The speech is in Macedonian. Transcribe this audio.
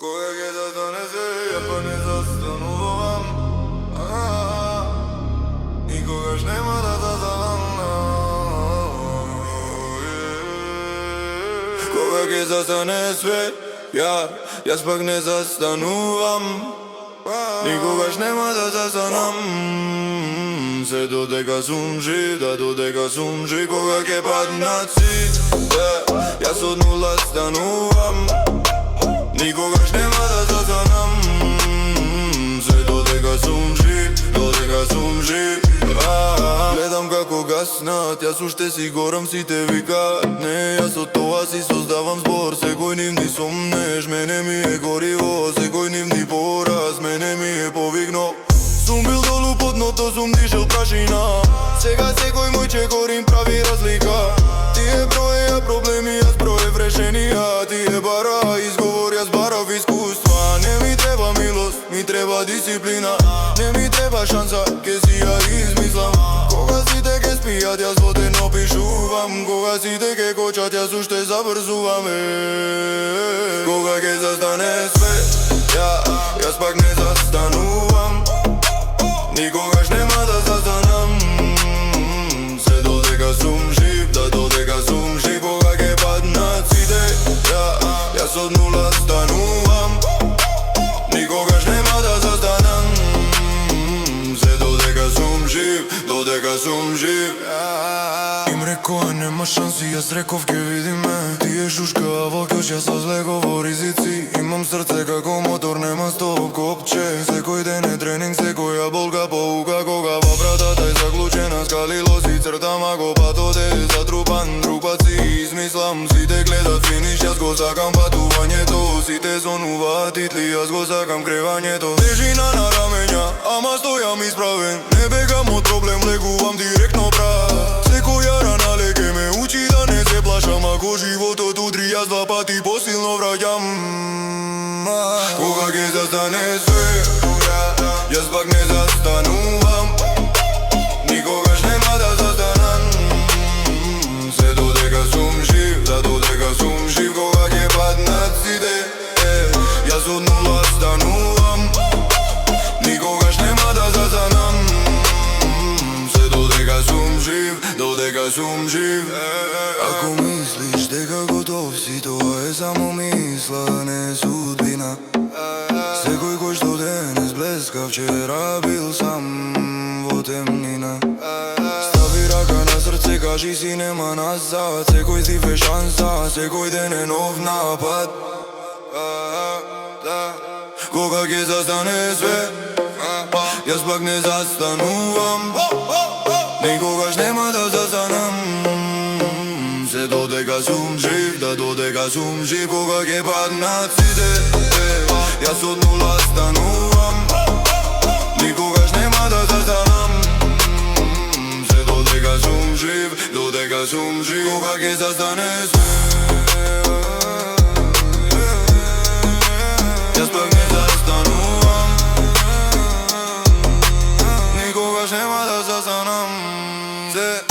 Кога ќе застанеше, ја па не застанувам. Никогаш нема да застанам. Кога ќе застане свет, јас пак не застанувам. Никогаш нема да застанам. Се додека сум жив, да додека сум жив. Кога ќе паднат сите, јас од нула станувам. Никогаш нема да застанам. Се додека сум жив, додека сум жив. Гледам како гаснат, јас уште си горам, сите викаат не. Јас од тоа си создавам збор, секој нивни сомнеш, мене ми е гориво. Секој нивни пораз, мене ми е повигно. Сум бил долу под дното, сум дишел прашина. Сега секој мој чекор им прави разлика. Тие броеја проблеми, јас броев решенија. Тие бара изговор, јас барав искуства. Не ми треба милост, ми треба дисциплина. Не ми треба шанса, ке си ја измислам. Кога сите ке спијат, јас во ден опишувам. Кога сите ке кочат, јас уште заврзувам. Кога ке застане свет, јас пак не застанувам. Никогаш нема да застанам. Се додека сум жив, да додека сум жив. Кога ке паднат сите, јас од нула станувам. Никогаш нема да застанам. Се додека сум жив, додека сум жив. Им рекоа нема шанси, јас реков ке видиме. Тие шушка волкјош, јас озлего во ризици. Имам срце како мотор, нема стоп копче. Секој ден е тренинг, секоја болка поука. Кога во вратата е заклучена, скалило си цртама го патот е затрупан. Друг пат си измислам, сите гледат финиш, јас го сакам патувањето. Сите сонуваат титли, јас го сакам кревањето. Тежина на рамења, ама стојам исправен. Не бегам од проблем, легувам директно брат. Секоја рана леке ме учи да не се плашам. Ако животот удри, јас два пати посилно враќам. Кога ќе застане свет, јас пак не застанувам. Никогаш нема да застанам. Се додека сум жив, да додека сум жив. Кога ќе паднат сите, јас од нула станувам. Никогаш нема да застанам. Се додека сум жив, додека сум жив. Ако мислиш дека готов си, тоа е само мисла, не е судбина. Секој кој што денес блеска, вчера бил сам во темнина. Стави рака на срце, кажи си нема назад. Секој си фе шанса, секој ден е нов напад. Кога ќе застане свет, јас пак не застанувам. Никогаш нема да застанам. Се додека сум жив, да додека сум жив. Кога ќе паднат сите, јас од нула станувам. Никогаш нема да застанам. Се додека сум жив, додека сум жив. Кога ќе застане свет, јас пак не застанувам. Никогаш нема да застанам. Se